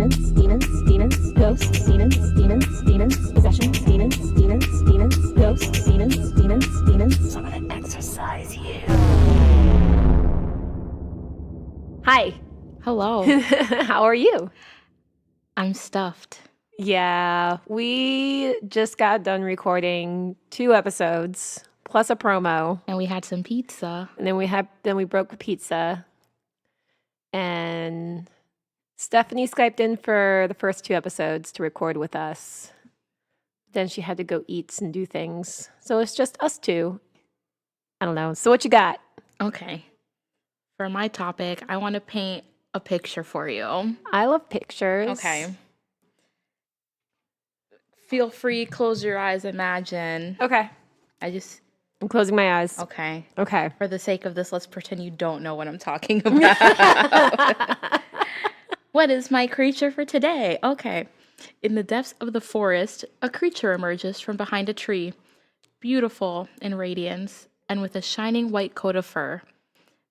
ghosts, demons, possessions, demons, ghosts, demons. So I'm gonna exorcise you. Hi. Hello. How are you? I'm stuffed. Yeah, we just got done recording 2 episodes plus a promo, And we had some pizza. and then we broke the pizza. And Stephanie Skyped in for the first 2 episodes to record with us. Then she had to go eat and do things. So it's just us two. I don't know. So what you got? Okay. For my topic, I want to paint a picture for you. I love pictures. Okay. Feel free, close your eyes, imagine. Okay. I'm closing my eyes. Okay. Okay. For the sake of this, let's pretend you don't know what I'm talking about. What is my creature for today? Okay. In the depths of the forest, a creature emerges from behind a tree, beautiful in radiance and with a shining white coat of fur.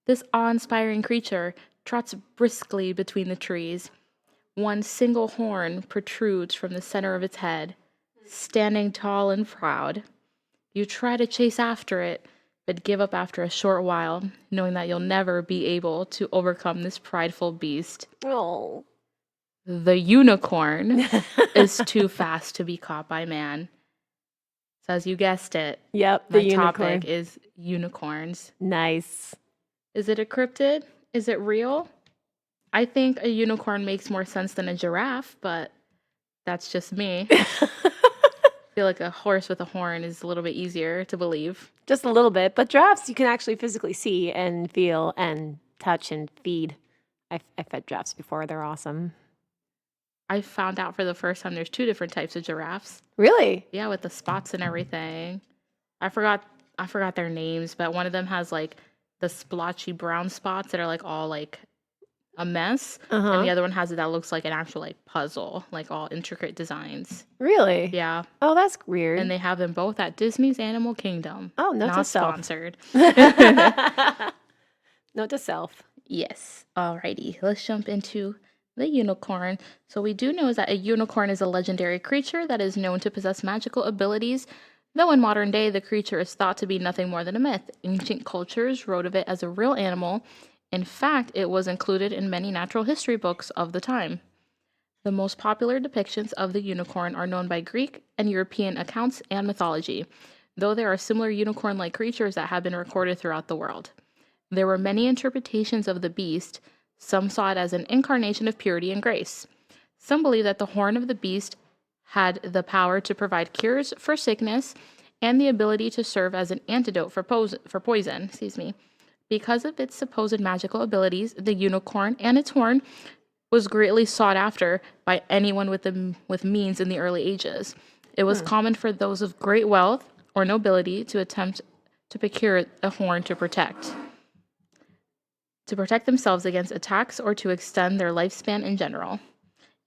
This awe-inspiring creature trots briskly between the trees. One single horn protrudes from the center of its head, standing tall and proud. You try to chase after it, but give up after a short while, knowing that you'll never be able to overcome this prideful beast. Oh. The unicorn is too fast to be caught by man. So as you guessed it, Yep, my the unicorn. topic is unicorns. Nice. Is it a cryptid? Is it real? I think a unicorn makes more sense than a giraffe, but that's just me. I feel like a horse with a horn is a little bit easier to believe. Just a little bit. But giraffes you can actually physically see and feel and touch and feed. I fed giraffes before. They're awesome. I found out for the first time there's 2 different types of giraffes. Really? Yeah, with the spots and everything. I forgot their names, but one of them has like the splotchy brown spots that are like all like a mess, and the other one has it that looks like an actual like puzzle, like all intricate designs. Really? Yeah. Oh, that's weird. And they have them both at Disney's Animal Kingdom. Oh, note to Not self. sponsored. Note to self. Yes. Alrighty. Let's jump into the unicorn. So we do know is that a unicorn is a legendary creature that is known to possess magical abilities, though in modern day the creature is thought to be nothing more than a myth. Ancient cultures wrote of it as a real animal. In fact, it was included in many natural history books of the time. The most popular depictions of the unicorn are known by Greek and European accounts and mythology, though there are similar unicorn-like creatures that have been recorded throughout the world. There were many interpretations of the beast. Some saw it as an incarnation of purity and grace. Some believe that the horn of the beast had the power to provide cures for sickness and the ability to serve as an antidote for poison. Because of its supposed magical abilities, the unicorn and its horn was greatly sought after by anyone with means in the early ages. It was common for those of great wealth or nobility to attempt to procure a horn to protect themselves against attacks or to extend their lifespan in general.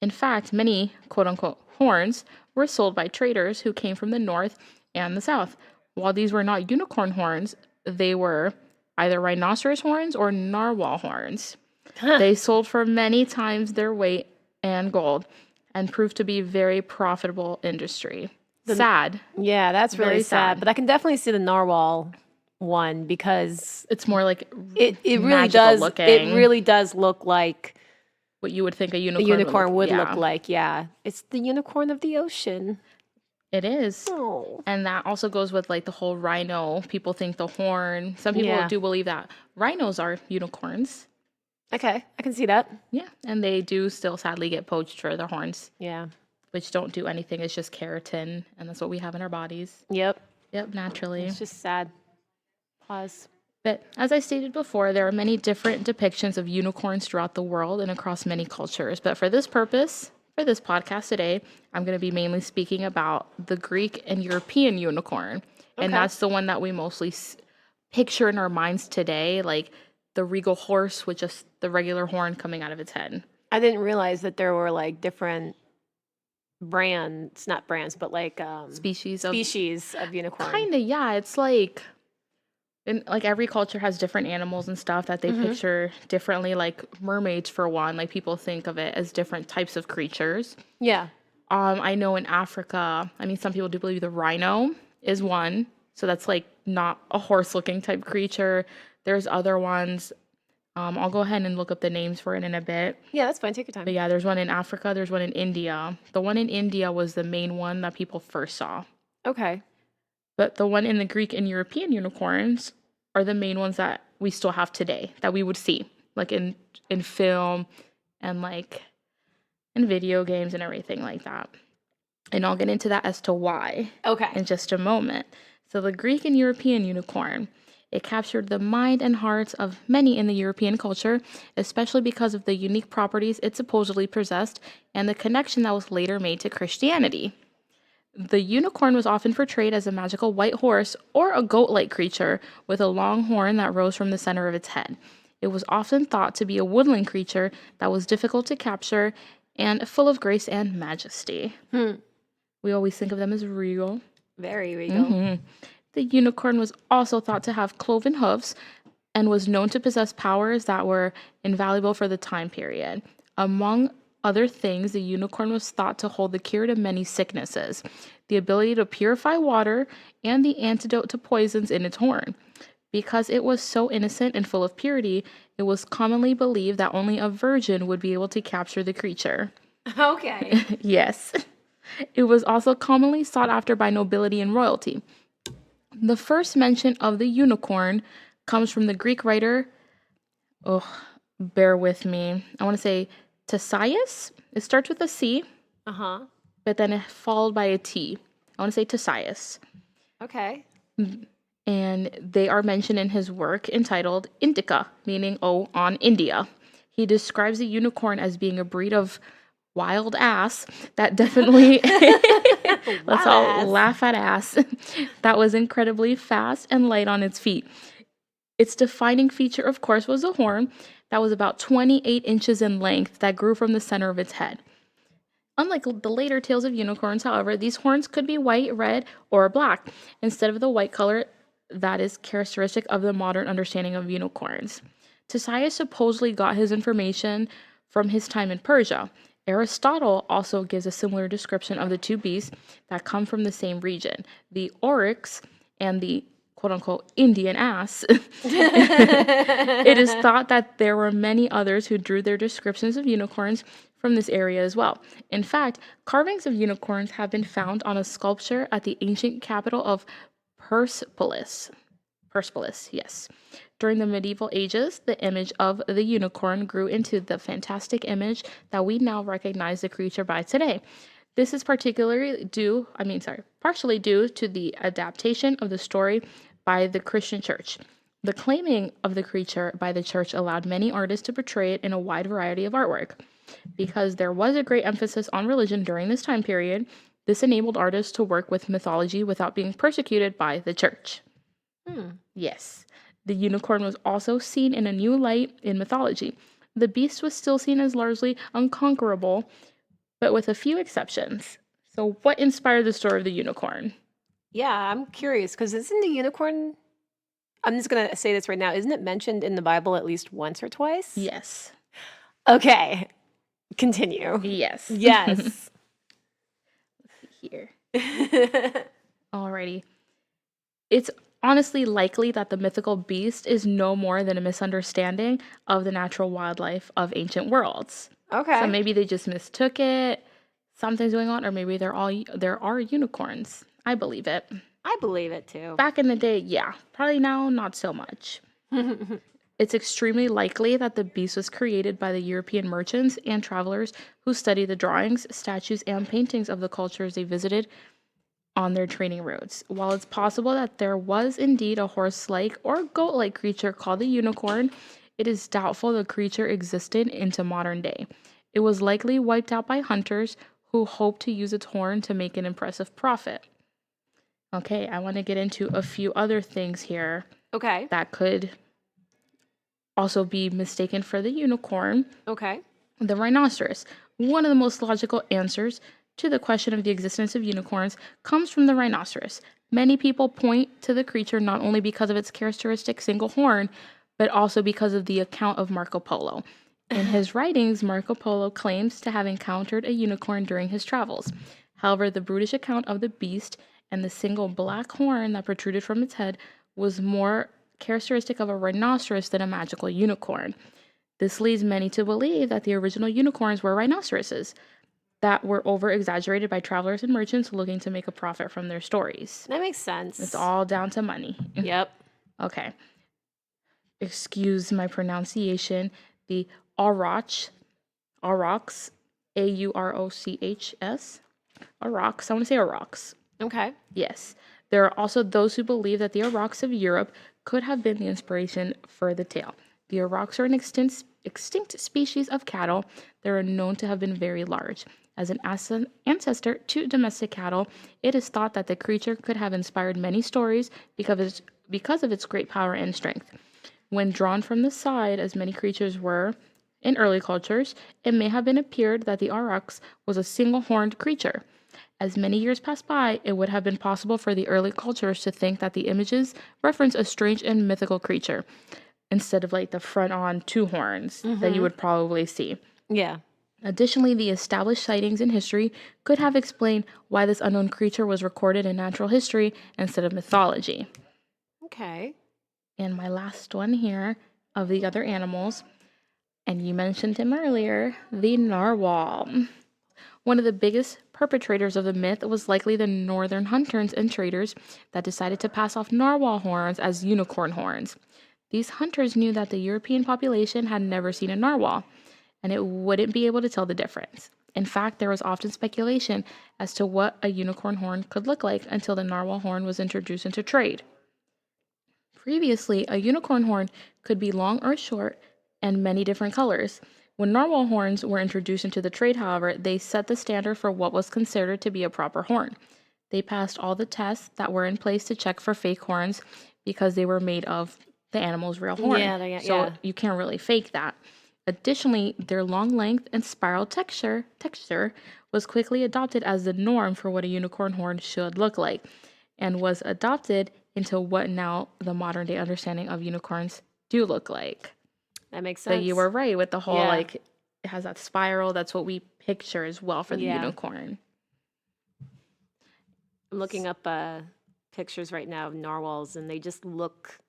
In fact, many quote-unquote horns were sold by traders who came from the north and the south. While these were not unicorn horns, they were either rhinoceros horns or narwhal horns. They sold for many times their weight and gold and proved to be very profitable industry. Sad. Yeah, that's really Very sad. sad. But I can definitely see the narwhal one because It's more like it really magical does. looking. It really does look like what you would think a a unicorn, unicorn would yeah. look like. Yeah, it's the unicorn of the ocean. It is. Oh. And that also goes with like the whole rhino. People think the horn. Some people Yeah. do believe that rhinos are unicorns. Okay, I can see that. Yeah. And they do still sadly get poached for their horns, Yeah. which don't do anything. It's just keratin. And that's what we have in our bodies. Yep. Yep, naturally. It's just sad. Pause. But as I stated before, there are many different depictions of unicorns throughout the world and across many cultures. But for this purpose, for this podcast today, I'm going to be mainly speaking about the Greek and European unicorn. And Okay. that's the one that we mostly picture in our minds today, like the regal horse with just the regular horn coming out of its head. I didn't realize that there were like different brands, not brands, but like Species of species of unicorn. kind of, yeah. It's like And like every culture has different animals and stuff that they picture differently, like mermaids for one. Like people think of it as different types of creatures. Yeah. I know in Africa, I mean, some people do believe the rhino is one. So that's like not a horse looking type creature. There's other ones. I'll go ahead and look up the names for it in a bit. Yeah, that's fine. Take your But time. yeah, there's one in Africa, there's one in India. The one in India was the main one that people first saw. Okay. But the one in the Greek and European unicorns are the main ones that we still have today that we would see, like in film and like in video games and everything like that. And I'll get into that as to why Okay. in just a moment. So the Greek and European unicorn, it captured the mind and hearts of many in the European culture, especially because of the unique properties it supposedly possessed and the connection that was later made to Christianity. The unicorn was often portrayed as a magical white horse or a goat-like creature with a long horn that rose from the center of its head. It was often thought to be a woodland creature that was difficult to capture and full of grace and majesty. We always think of them as real. Very regal. The unicorn was also thought to have cloven hooves and was known to possess powers that were invaluable for the time period. Among other things, the unicorn was thought to hold the cure to many sicknesses, the ability to purify water, and the antidote to poisons in its horn. Because it was so innocent and full of purity, it was commonly believed that only a virgin would be able to capture the creature. Okay. Yes. It was also commonly sought after by nobility and royalty. The first mention of the unicorn comes from the Greek writer, bear with me, I want to say Tasias. It starts with a C, but then it's followed by a T. I want to say Tasias. Okay. And they are mentioned in his work entitled Indica, meaning on India. He describes the unicorn as being a breed of wild ass that definitely let's all laugh at ass that was incredibly fast and light on its feet. Its defining feature, of course, was a horn that was about 28 inches in length that grew from the center of its head. Unlike the later tales of unicorns, however, these horns could be white, red, or black instead of the white color that is characteristic of the modern understanding of unicorns. Tasias supposedly got his information from his time in Persia. Aristotle also gives a similar description of the two beasts that come from the same region, the oryx and the quote-unquote Indian ass. It is thought that there were many others who drew their descriptions of unicorns from this area as well. In fact, carvings of unicorns have been found on a sculpture at the ancient capital of Persepolis. Persepolis, yes. During the medieval ages, the image of the unicorn grew into the fantastic image that we now recognize the creature by today. This is partially due to the adaptation of the story by the Christian church. The claiming of the creature by the church allowed many artists to portray it in a wide variety of artwork. Because there was a great emphasis on religion during this time period, this enabled artists to work with mythology without being persecuted by the church. Yes. The unicorn was also seen in a new light in mythology. The beast was still seen as largely unconquerable, but with a few exceptions. So, what inspired the story of the unicorn? Yeah, I'm curious because isn't the unicorn? I'm just gonna say this right now. Isn't it mentioned in the Bible at least once or twice? Yes. Okay. Continue. Yes. Yes. Let's see here. Alrighty. It's honestly likely that the mythical beast is no more than a misunderstanding of the natural wildlife of ancient worlds. Okay. So maybe they just mistook it. Something's going on, or maybe there are unicorns. I believe it. I believe it too. Back in the day, yeah. Probably now, not so much. It's extremely likely that the beast was created by the European merchants and travelers who studied the drawings, statues, and paintings of the cultures they visited on their trading routes. While it's possible that there was indeed a horse-like or goat-like creature called the unicorn, it is doubtful the creature existed into modern day. It was likely wiped out by hunters who hoped to use its horn to make an impressive profit. Okay, I want to get into a few other things here. Okay. That could also be mistaken for the unicorn. Okay. The rhinoceros. One of the most logical answers to the question of the existence of unicorns comes from the rhinoceros. Many people point to the creature not only because of its characteristic single horn, but also because of the account of Marco Polo. In his writings, Marco Polo claims to have encountered a unicorn during his travels. However, the brutish account of the beast and the single black horn that protruded from its head was more characteristic of a rhinoceros than a magical unicorn. This leads many to believe that the original unicorns were rhinoceroses that were over exaggerated by travelers and merchants looking to make a profit from their stories. That makes sense. It's all down to money. Yep. Okay. Excuse my pronunciation. The aurochs, aurochs, Aurochs, aurochs. I want to say aurochs. Okay. Yes. There are also those who believe that the aurochs of Europe could have been the inspiration for the tale. The aurochs are an extinct species of cattle that are known to have been very large. As an ancestor to domestic cattle, it is thought that the creature could have inspired many stories because of its great power and strength. When drawn from the side, as many creatures were in early cultures, it may have been appeared that the aurochs was a single-horned creature. As many years passed by, it would have been possible for the early cultures to think that the images reference a strange and mythical creature, instead of like the front-on two horns that you would probably see. Yeah. Additionally, the established sightings in history could have explained why this unknown creature was recorded in natural history instead of mythology. Okay. And my last one here of the other animals, and you mentioned him earlier, the narwhal. One of the biggest perpetrators of the myth was likely the northern hunters and traders that decided to pass off narwhal horns as unicorn horns. These hunters knew that the European population had never seen a narwhal, and it wouldn't be able to tell the difference. In fact, there was often speculation as to what a unicorn horn could look like until the narwhal horn was introduced into trade. Previously, a unicorn horn could be long or short and many different colors. When narwhal horns were introduced into the trade, however, they set the standard for what was considered to be a proper horn. They passed all the tests that were in place to check for fake horns because they were made of the animal's real horn. So you can't really fake that. Additionally, their long length and spiral texture was quickly adopted as the norm for what a unicorn horn should look like, and was adopted into what now the modern day understanding of unicorns do look like. That makes So sense. you were right with the whole like it has that spiral. That's what we picture as well for the unicorn. I'm looking up pictures right now of narwhals, and they just look.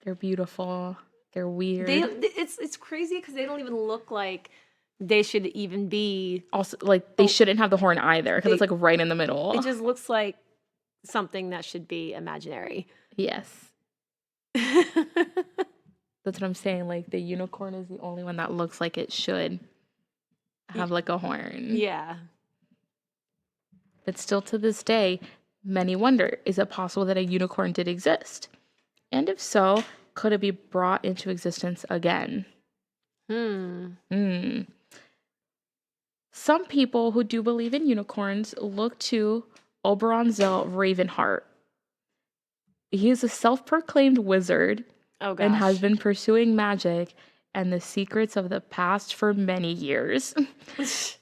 They're beautiful. They're weird. It's crazy because they don't even look like they should even be. Also, like they shouldn't have the horn either because it's like right in the middle. It just looks like something that should be imaginary. Yes. That's what I'm saying. Like the unicorn is the only one that looks like it should have like a horn. Yeah. But still to this day, many wonder, is it possible that a unicorn did exist? And if so, could it be brought into existence again? Some people who do believe in unicorns look to Oberon Zell Ravenheart. He is a self-proclaimed wizard and has been pursuing magic and the secrets of the past for many years.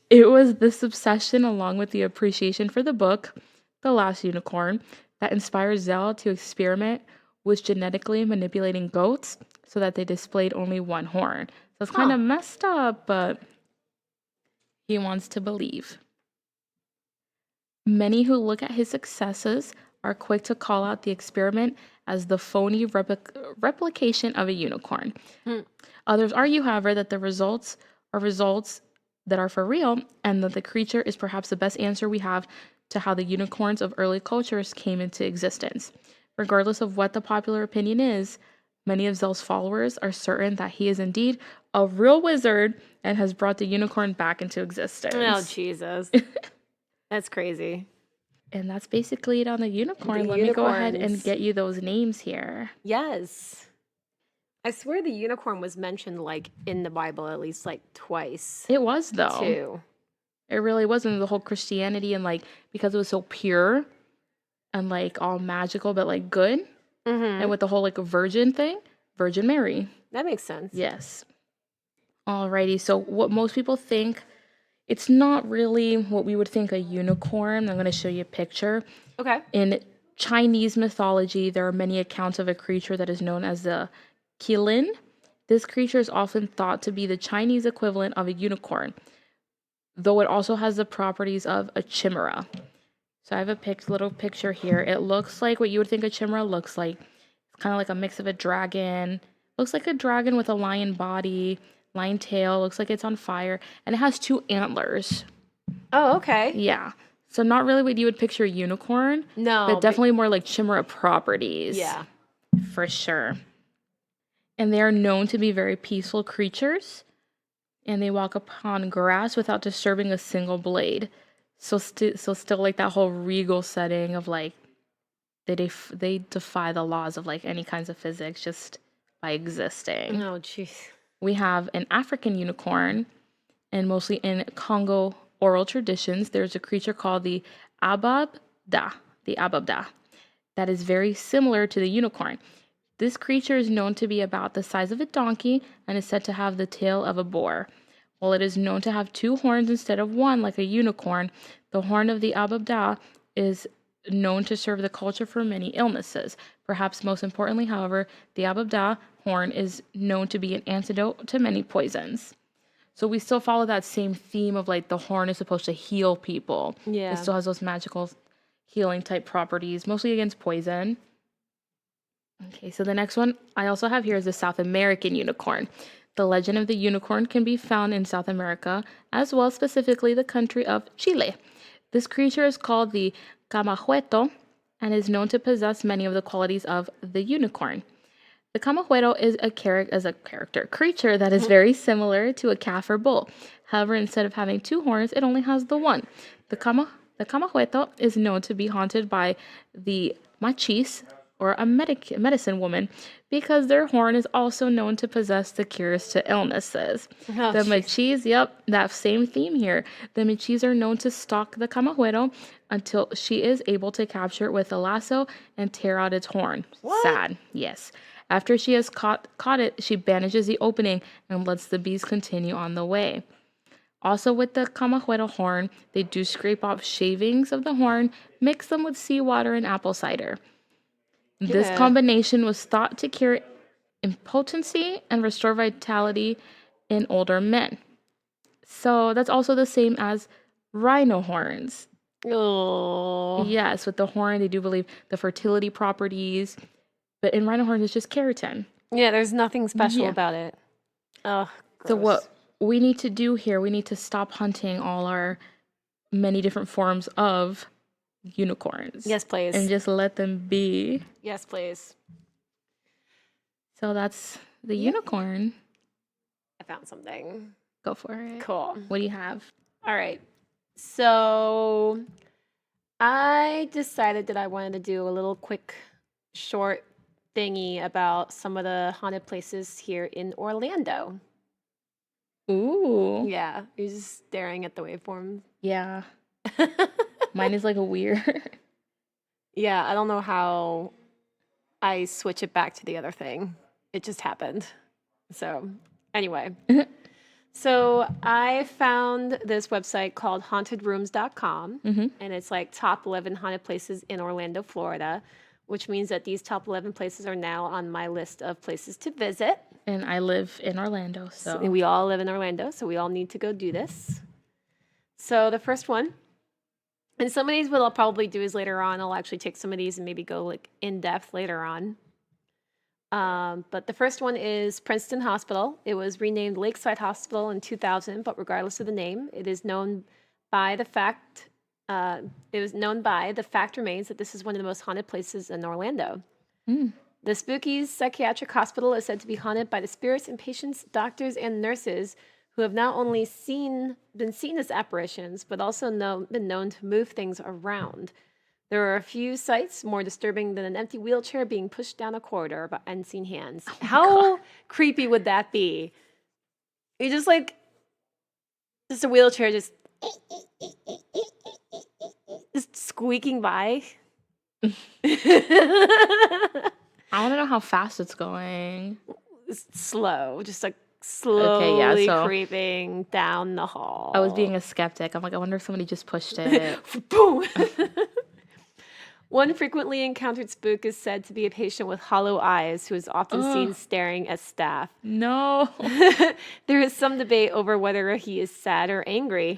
It was this obsession, along with the appreciation for the book, The Last Unicorn, that inspired Zell to experiment with genetically manipulating goats so that they displayed only one horn. So it's kind of messed up, but he wants to believe. Many who look at his successes are quick to call out the experiment as the phony replication of a unicorn. Others argue, however, that the results are results that are for real and that the creature is perhaps the best answer we have to how the unicorns of early cultures came into existence. Regardless of what the popular opinion is, many of Zell's followers are certain that he is indeed a real wizard and has brought the unicorn back into existence. Oh, Jesus. That's crazy. And that's basically it on the unicorn. Let me go ahead and get you those names here. Yes. I swear the unicorn was mentioned like in the Bible at least like twice. It was though. Too. It really wasn't the whole Christianity and like because it was so pure and like all magical but like good. And with the whole like virgin thing, Virgin Mary. That makes sense. Yes. Alrighty, so what most people think, it's not really what we would think a unicorn. I'm going to show you a picture. Okay. In Chinese mythology, there are many accounts of a creature that is known as the Qilin. This creature is often thought to be the Chinese equivalent of a unicorn, though it also has the properties of a chimera. So I have a little picture here. It looks like what you would think a chimera looks like. It's kind of like a mix of a dragon. Looks like a dragon with a lion body, lion tail. Looks like it's on fire. And it has 2 antlers. Oh, okay. Yeah. So not really what you would picture a unicorn. No. But definitely more like chimera properties. Yeah. For sure. And they are known to be very peaceful creatures. And they walk upon grass without disturbing a single blade. So still like that whole regal setting of like they defy the laws of like any kinds of physics just by existing. Oh, jeez. We have an African unicorn, and mostly in Congo oral traditions, there's a creature called the ababda, that is very similar to the unicorn. This creature is known to be about the size of a donkey and is said to have the tail of a boar. While it is known to have 2 horns instead of 1 like a unicorn, the horn of the ababda is known to serve the culture for many illnesses. Perhaps most importantly, however, the ababda horn is known to be an antidote to many poisons. So we still follow that same theme of like the horn is supposed to heal people. Yeah. It still has those magical healing type properties, mostly against poison. Okay, so the next one I also have here is the South American unicorn. The legend of the unicorn can be found in South America, as well specifically the country of Chile. This creature is called the camajueto and is known to possess many of the qualities of the unicorn. The camajueto is a creature that is very similar to a calf or bull. However, instead of having 2 horns, it only has the 1. The camajueto is known to be haunted by the machis, or a medicine woman, because their horn is also known to possess the cures to illnesses. Oh, the machis, yep, that same theme here. The machis are known to stalk the camajueto until she is able to capture it with a lasso and tear out its horn. What? Sad, yes. After she has caught it, she bandages the opening and lets the bees continue on the way. Also with the camajueto horn, they do scrape off shavings of the horn, mix them with seawater and apple cider. This Yeah. combination was thought to cure impotency and restore vitality in older men. So that's also the same as rhino horns. Oh. Yes, with the horn, they do believe the fertility properties, but in rhino horns, it's just keratin. Yeah, there's nothing special Yeah. about it. Oh, So gross. what we need to do here, we need to stop hunting all our many different forms of unicorns. Yes, please. And just let them be. Yes, please. So that's the unicorn. I found something. Go for it. Cool. What do you have? All right. So I decided that I wanted to do a little quick short thingy about some of the haunted places here in Orlando. Ooh. Yeah, you're just staring at the waveform. Yeah. Mine is like a weird. Yeah, I don't know how I switch it back to the other thing. It just happened. So, anyway. So, I found this website called hauntedrooms.com, and it's like top 11 haunted places in Orlando, Florida, which means that these top 11 places are now on my list of places to visit. And I live in Orlando, so. And we all live in Orlando, so we all need to go do this. So, the first one, and some of these what I'll probably do is later on, I'll actually take some of these and maybe go like in depth later on. But the first one is Princeton Hospital. It was renamed Lakeside Hospital in 2000, but regardless of the name, it is known by the fact remains that this is one of the most haunted places in Orlando. The spooky psychiatric hospital is said to be haunted by the spirits and patients, doctors, and nurses who have not only been seen as apparitions, but also been known to move things around. There are a few sights more disturbing than an empty wheelchair being pushed down a corridor by unseen hands. How creepy would that be? You just a wheelchair just squeaking by. I want to know how fast it's going. It's slow, just like slowly Okay, yeah, so creeping down the hall. I was being a skeptic. I'm like, I wonder if somebody just pushed it. Boom. One frequently encountered spook is said to be a patient with hollow eyes who is often seen Ugh, staring at staff. no. There is some debate over whether he is sad or angry.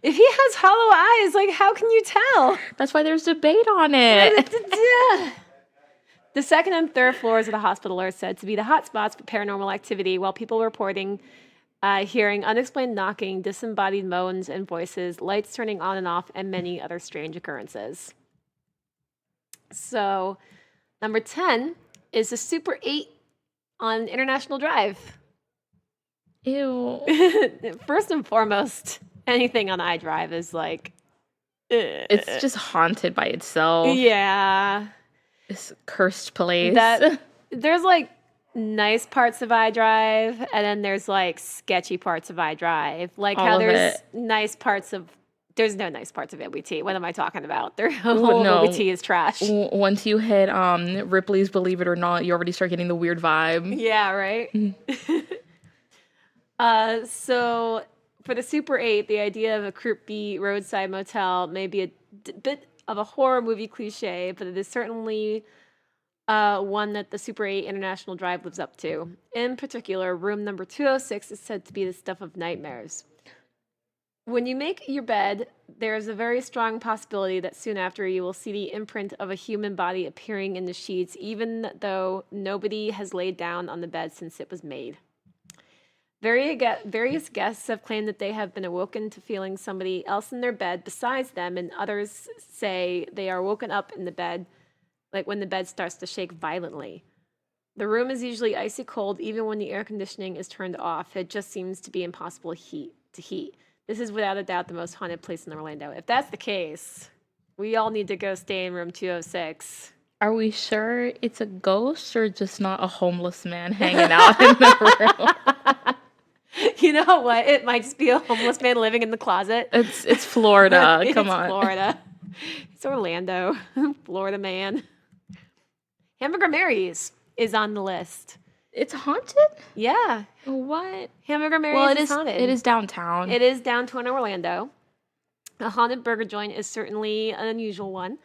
If he has hollow eyes, like, how can you tell? That's why there's debate on it. The second and third floors of the hospital are said to be the hotspots for paranormal activity, while people reporting hearing unexplained knocking, disembodied moans and voices, lights turning on and off, and many other strange occurrences. So, number 10 is the Super 8 on International Drive. Ew. First and foremost, anything on iDrive is like, It's just haunted by itself. yeah. This cursed place. There's like nice parts of iDrive, and then there's like sketchy parts of iDrive. Like All how of there's it. nice parts of. There's no nice parts of OBT. What am I talking about? Their whole no. OBT is trash. Once you hit Ripley's Believe It or Not, you already start getting the weird vibe. Yeah, right? So for the Super 8, the idea of a creepy roadside motel may be a bit of a horror movie cliche, but it is certainly one that the Super 8 International Drive lives up to. In particular, room number 206 is said to be the stuff of nightmares. When you make your bed, there is a very strong possibility that soon after you will see the imprint of a human body appearing in the sheets, even though nobody has laid down on the bed since it was made. Various guests have claimed that they have been awoken to feeling somebody else in their bed besides them, and others say they are woken up in the bed, like when the bed starts to shake violently. The room is usually icy cold even when the air conditioning is turned off. It just seems to be impossible to heat. This is without a doubt the most haunted place in Orlando. If that's the case, we all need to go stay in room 206. Are we sure it's a ghost or just not a homeless man hanging out in the room? You know what? It might just be a homeless man living in the closet. It's Florida. Come on. It's Florida. It's Orlando. Florida man. Hamburger Mary's is on the list. It's haunted? Yeah. What? Hamburger Mary's Well, is haunted. it is downtown. It is downtown Orlando. A haunted burger joint is certainly an unusual one.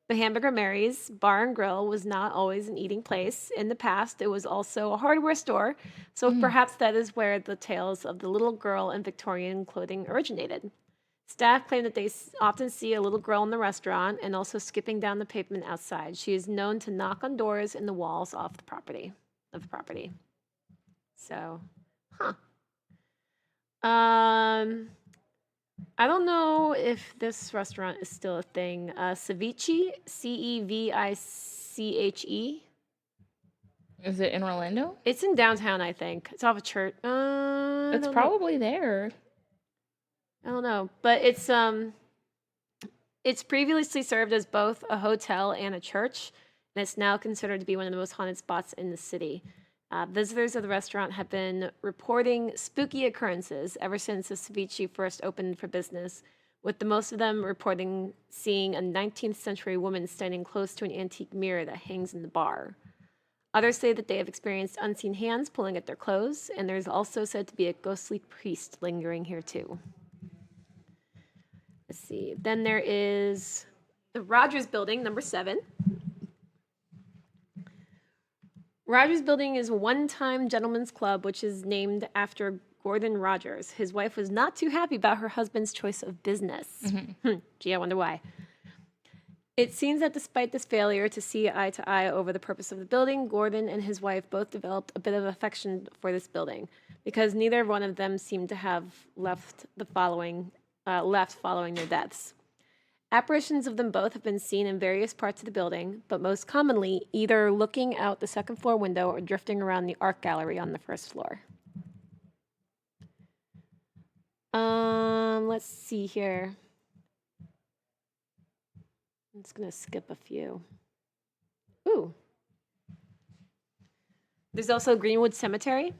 But Hamburger Mary's Bar and Grill was not always an eating place. In the past, it was also a hardware store, so perhaps that is where the tales of the little girl in Victorian clothing originated. Staff claim that they often see a little girl in the restaurant and also skipping down the pavement outside. She is known to knock on doors and the walls off the property. So, I don't know if this restaurant is still a thing. Ceviche, Ceviche. Is it in Orlando? It's in downtown, I think. It's off a church. It's probably there. I don't know, but it's previously served as both a hotel and a church, and it's now considered to be one of the most haunted spots in the city. Visitors of the restaurant have been reporting spooky occurrences ever since the ceviche first opened for business, with the most of them reporting seeing a 19th century woman standing close to an antique mirror that hangs in the bar. Others say that they have experienced unseen hands pulling at their clothes, and there's also said to be a ghostly priest lingering here too. Let's see. Then there is the Rogers Building, number 7. Rogers Building is a one-time gentleman's club, which is named after Gordon Rogers. His wife was not too happy about her husband's choice of business. Gee, I wonder why. It seems that despite this failure to see eye to eye over the purpose of the building, Gordon and his wife both developed a bit of affection for this building, because neither one of them seemed to have left following their deaths. Apparitions of them both have been seen in various parts of the building, but most commonly either looking out the second floor window or drifting around the art gallery on the first floor. Let's see here. I'm just going to skip a few. Ooh. There's also Greenwood Cemetery.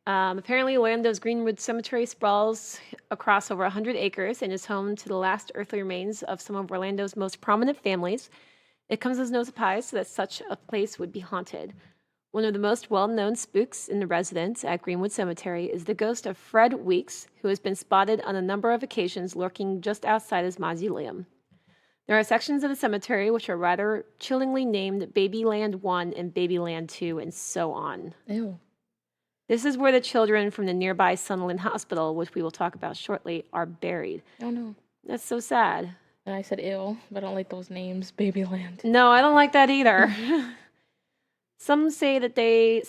Apparently, Orlando's Greenwood Cemetery sprawls across over 100 acres and is home to the last earthly remains of some of Orlando's most prominent families. It comes as no surprise that such a place would be haunted. One of the most well-known spooks in the residence at Greenwood Cemetery is the ghost of Fred Weeks, who has been spotted on a number of occasions lurking just outside his mausoleum. There are sections of the cemetery which are rather chillingly named Babyland 1 and Babyland 2, and so on. Ew. This is where the children from the nearby Sunderland Hospital, which we will talk about shortly, are buried. Oh no. That's so sad. And I said ew, but I don't like those names. Babyland. No, I don't like that either. Some say that they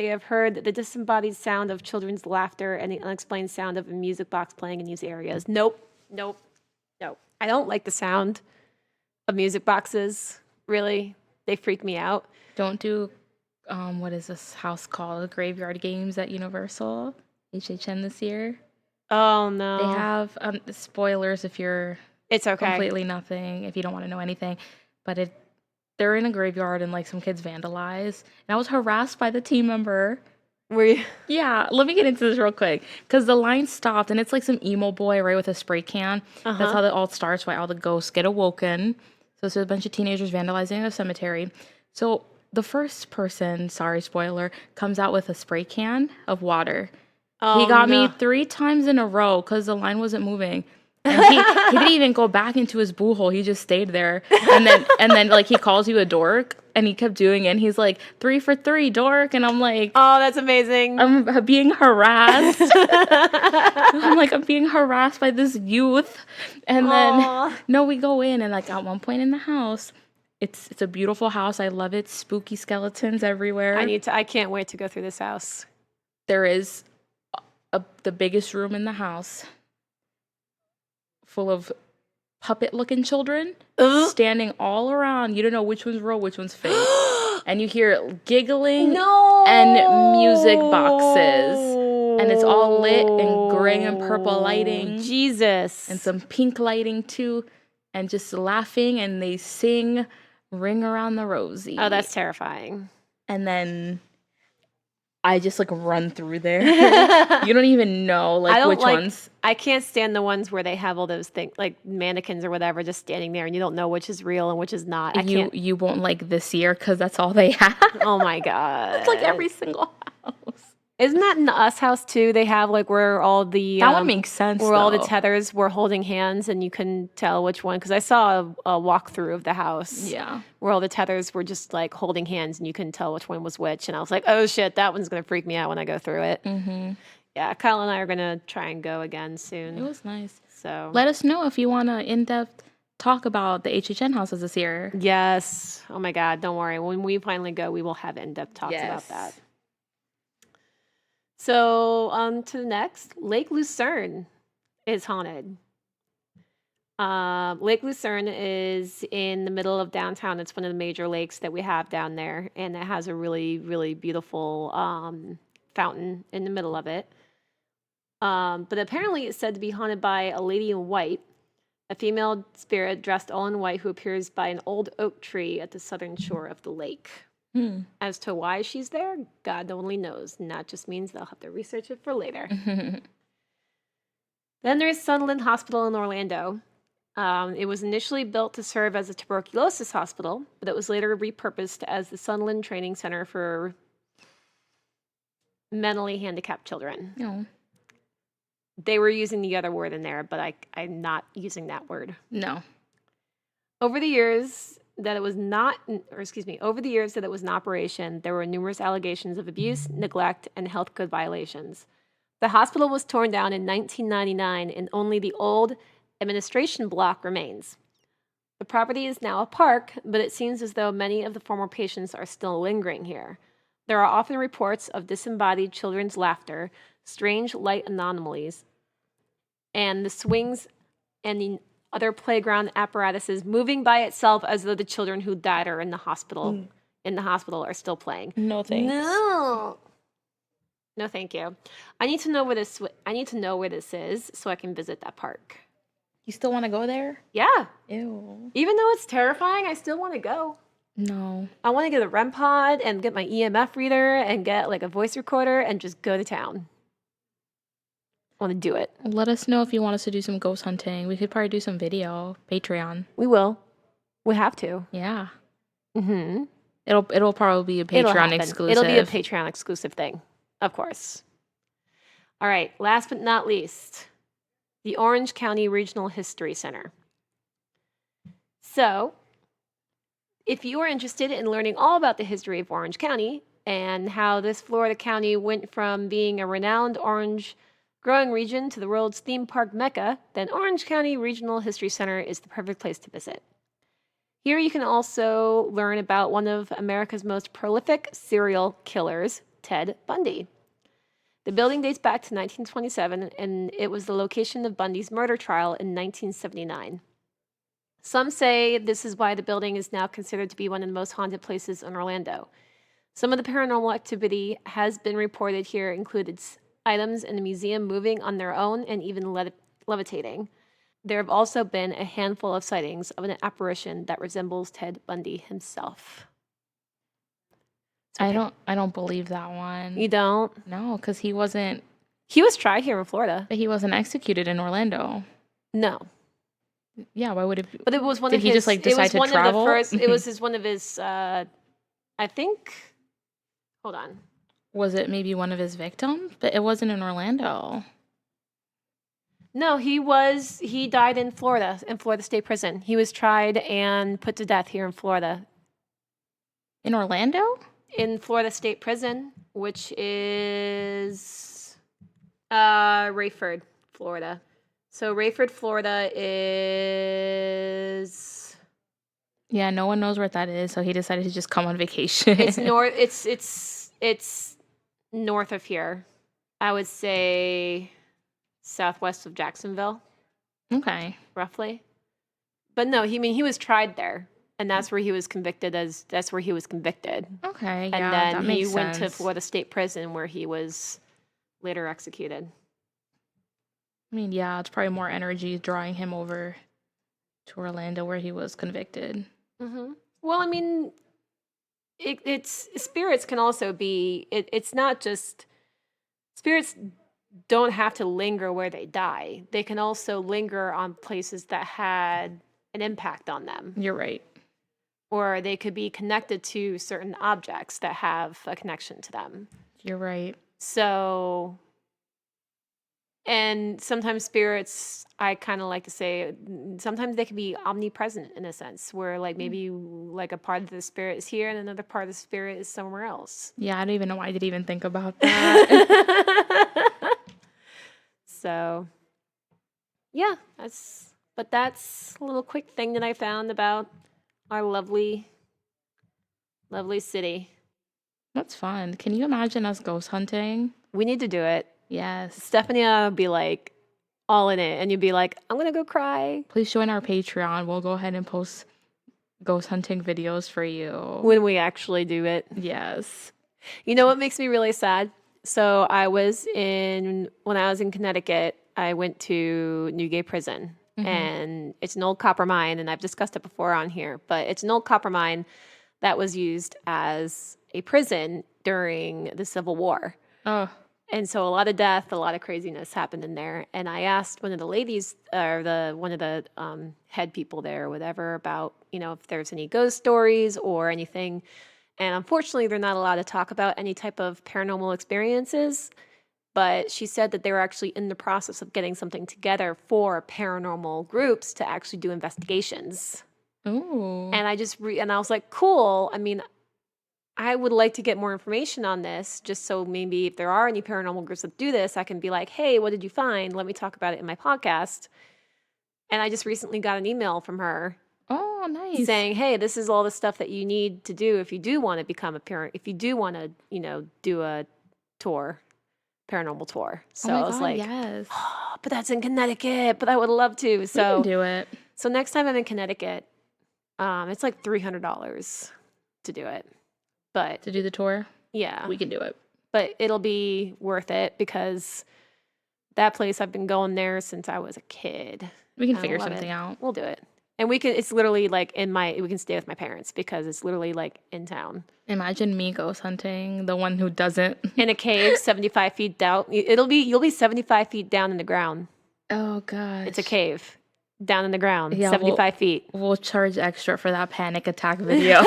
have heard the disembodied sound of children's laughter and the unexplained sound of a music box playing in these areas. Nope. I don't like the sound of music boxes. Really, they freak me out. Don't do what is this house called? Graveyard Games at Universal HHN this year. Oh no. They have spoilers if you're It's okay. completely nothing, if you don't want to know anything. But they're in a graveyard and like some kids vandalize. And I was harassed by the team member. Were you? Yeah, let me get into this real quick. Because the line stopped and it's like some emo boy right with a spray can. Uh-huh. That's how it all starts, why all the ghosts get awoken. So it's a bunch of teenagers vandalizing a cemetery. So the first person, sorry, spoiler, comes out with a spray can of water. Oh, he got no. me 3 times in a row because the line wasn't moving. And he didn't even go back into his boo hole. He just stayed there. And then like he calls you a dork and he kept doing it. And he's like, 3 for 3, dork. And I'm like, Oh, that's amazing. I'm being harassed. I'm being harassed by this youth. And Aw. then no, we go in and like at one point in the house, it's a beautiful house. I love it. Spooky skeletons everywhere. I can't wait to go through this house. There is the biggest room in the house full of puppet-looking children standing all around. You don't know which one's real, which one's fake. And you hear giggling and music boxes. And it's all lit in gray and purple lighting. Jesus. And some pink lighting too. And just laughing and they sing Ring Around the Rosie. Oh, that's terrifying. And then I just like run through there. You don't even know which ones. I can't stand the ones where they have all those things like mannequins or whatever just standing there and you don't know which is real and which is not. You won't like this year because that's all they have. Oh my God. It's like every single house. Isn't that in the Us house too? They have like where all the that one makes sense. Where all the tethers were holding hands and you couldn't tell which one because I saw a walkthrough of the house. Yeah, where all the tethers were just like holding hands and you couldn't tell which one was which, and I was like, oh shit, that one's gonna freak me out when I go through it. Mm-hmm. Yeah, Kyle and I are gonna try and go again soon. It was nice. So let us know if you want to in-depth talk about the HHN houses this year. Yes. Oh my God, don't worry. When we finally go, we will have in-depth talks about that. So on to the next. Lake Lucerne is haunted. Lake Lucerne is in the middle of downtown. It's one of the major lakes that we have down there, and it has a really, really beautiful fountain in the middle of it. But apparently it's said to be haunted by a lady in white, a female spirit dressed all in white who appears by an old oak tree at the southern shore of the lake. As to why she's there, God only knows. And that just means they'll have to research it for later. Then there's Sunderland Hospital in Orlando. It was initially built to serve as a tuberculosis hospital, but it was later repurposed as the Sunderland Training Center for mentally handicapped children. No. They were using the other word in there, but I'm not using that word. No. Over the years that it was in operation, there were numerous allegations of abuse, neglect, and health code violations. The hospital was torn down in 1999, and only the old administration block remains. The property is now a park, but it seems as though many of the former patients are still lingering here. There are often reports of disembodied children's laughter, strange light anomalies, and the swings and the other playground apparatuses moving by itself as though the children who died are in the hospital are still playing. No thanks. No, thank you. I need to know where this is so I can visit that park. You still want to go there? Yeah. Ew. Even though it's terrifying, I still want to go. No. I want to get a REM pod and get my EMF reader and get like a voice recorder and just go to town. I want to do it. Let us know if you want us to do some ghost hunting. We could probably do some video. Patreon. We will. We have to. Yeah. Mm-hmm. It'll probably be a Patreon exclusive. It'll be a Patreon exclusive thing. Of course. All right. Last but not least, the Orange County Regional History Center. So, if you are interested in learning all about the history of Orange County and how this Florida county went from being a renowned orange growing region to the world's theme park mecca, then Orange County Regional History Center is the perfect place to visit. Here you can also learn about one of America's most prolific serial killers, Ted Bundy. The building dates back to 1927, and it was the location of Bundy's murder trial in 1979. Some say this is why the building is now considered to be one of the most haunted places in Orlando. Some of the paranormal activity has been reported here included items in the museum moving on their own and even levitating. There have also been a handful of sightings of an apparition that resembles Ted Bundy himself. I don't believe that one. You don't? No, because he wasn't. He was tried here in Florida. But he wasn't executed in Orlando. No. Yeah, why would it be? But it was one Did of he his, just like decide to it was travel? one of the first, it was one of his, I think, hold on. Was it maybe one of his victims? But it wasn't in Orlando. No, he died in Florida State Prison. He was tried and put to death here in Florida. In Orlando? In Florida State Prison, which is Rayford, Florida. So Rayford, Florida is... Yeah, no one knows where that is, so he decided to just come on vacation. It's north of here. I would say southwest of Jacksonville. Okay. Roughly. But no, he was tried there. And that's where he was convicted Okay, And yeah, then that he makes went to sense. Florida State Prison where he was later executed. I mean, yeah, it's probably more energy drawing him over to Orlando where he was convicted. Mm-hmm. Well, I mean, it's spirits can also be. It's not just spirits don't have to linger where they die. They can also linger on places that had an impact on them. You're right. Or they could be connected to certain objects that have a connection to them. You're right. So, and sometimes spirits, I kind of like to say, sometimes they can be omnipresent in a sense, where like maybe like a part of the spirit is here and another part of the spirit is somewhere else. Yeah, I don't even know why I didn't even think about that. So, yeah, that's a little quick thing that I found about our lovely, lovely city. That's fun. Can you imagine us ghost hunting? We need to do it. Yes. Stephanie and I would be like all in it, and you'd be like, I'm gonna go cry. Please join our Patreon. We'll go ahead and post ghost hunting videos for you. When we actually do it. Yes. You know what makes me really sad? So when I was in Connecticut, I went to Newgate Prison. Mhm. And it's an old copper mine, and I've discussed it before on here, but it's an old copper mine that was used as a prison during the Civil War. Oh, And so a lot of death, a lot of craziness happened in there. And I asked one of the ladies, or one of the head people there, or whatever, about, if there's any ghost stories or anything. And unfortunately, they're not allowed to talk about any type of paranormal experiences. But she said that they were actually in the process of getting something together for paranormal groups to actually do investigations. ooh. And I was like, cool. I mean, I would like to get more information on this, just so maybe if there are any paranormal groups that do this, I can be like, hey, what did you find? Let me talk about it in my podcast. And I just recently got an email from her Oh, nice. saying, hey, this is all the stuff that you need to do if you do want to become a parent, if you do want to, do a paranormal tour. So oh my I was God, like, yes. oh, but that's in Connecticut, but I would love to. We can So, do it. so next time I'm in Connecticut, it's like $300 to do it. But To do the tour, yeah, we can do it. but it'll be worth it because that place, I've been going there since I was a kid. We can I figure love something it. out. We'll do it. And it's literally like we can stay with my parents because it's literally like in town. Imagine me ghost hunting, the one who doesn't. In a cave, 75 feet down. You'll be 75 feet down in the ground. Oh, gosh. It's a cave down in the ground, Yeah, 75 feet. We'll charge extra for that panic attack video.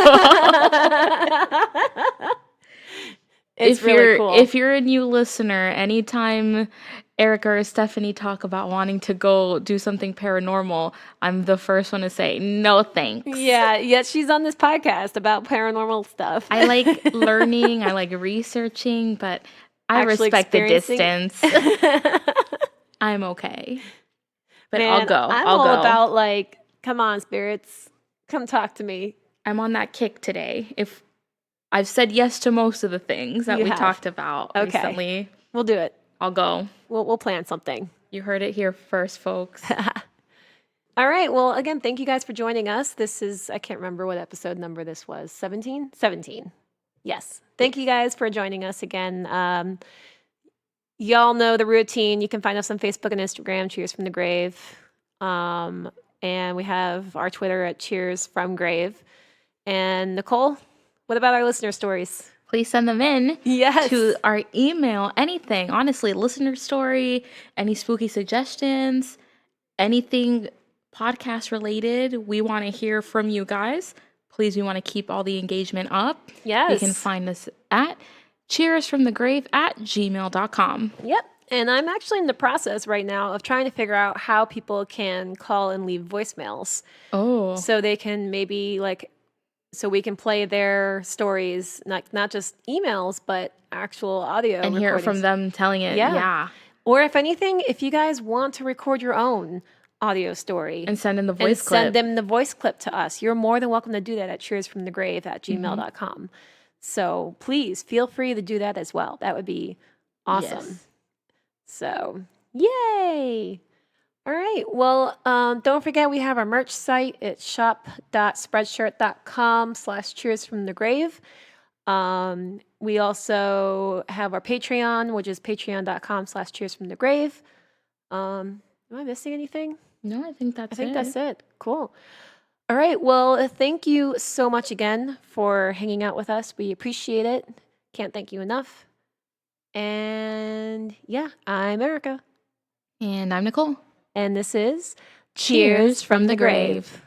It's really cool. If you're a new listener, anytime Erica or Stephanie talk about wanting to go do something paranormal, I'm the first one to say, no thanks. Yeah, she's on this podcast about paranormal stuff. I like learning, I like researching, but I Actually respect the experiencing. distance. I'm okay. But I'll Man, go. I'm I'll all go. about like, come on, spirits, come talk to me. I'm on that kick today. If I've said yes to most of the things that You we have. talked about Okay. recently, We'll do it. I'll go. We'll plan something. You heard it here first, folks. All right. Well, again, thank you guys for joining us. This is, I can't remember what episode number this was. 17? 17. Yes. Thank you guys for joining us again. Y'all know the routine. You can find us on Facebook and Instagram, Cheers from the Grave. And we have our Twitter at Cheers from Grave. And Nicole, what about our listener stories? Please send them in Yes. to our email, anything. Honestly, listener story, any spooky suggestions, anything podcast related. We want to hear from you guys. Please, we want to keep all the engagement up. Yes. You can find us at cheersfromthegrave@gmail.com. Yep. And I'm actually in the process right now of trying to figure out how people can call and leave voicemails. Oh. So they can maybe so we can play their stories, not just emails, but actual audio and hear it from them telling it. Yeah. Or if anything, if you guys want to record your own audio story and send in the voice clip. Send them the voice clip to us, you're more than welcome to do that at cheersfromthegrave@gmail.com. So please feel free to do that as well. That would be awesome. Yes. So, yay! All right. Well, don't forget we have our merch site. It's shop.spreadshirt.com/cheersfromthegrave. We also have our Patreon, which is patreon.com/cheersfromthegrave. Am I missing anything? No, I think that's it. That's it. Cool. All right. Well, thank you so much again for hanging out with us. We appreciate it. Can't thank you enough. And yeah, I'm Erica. And I'm Nicole. And this is Cheers from the Grave.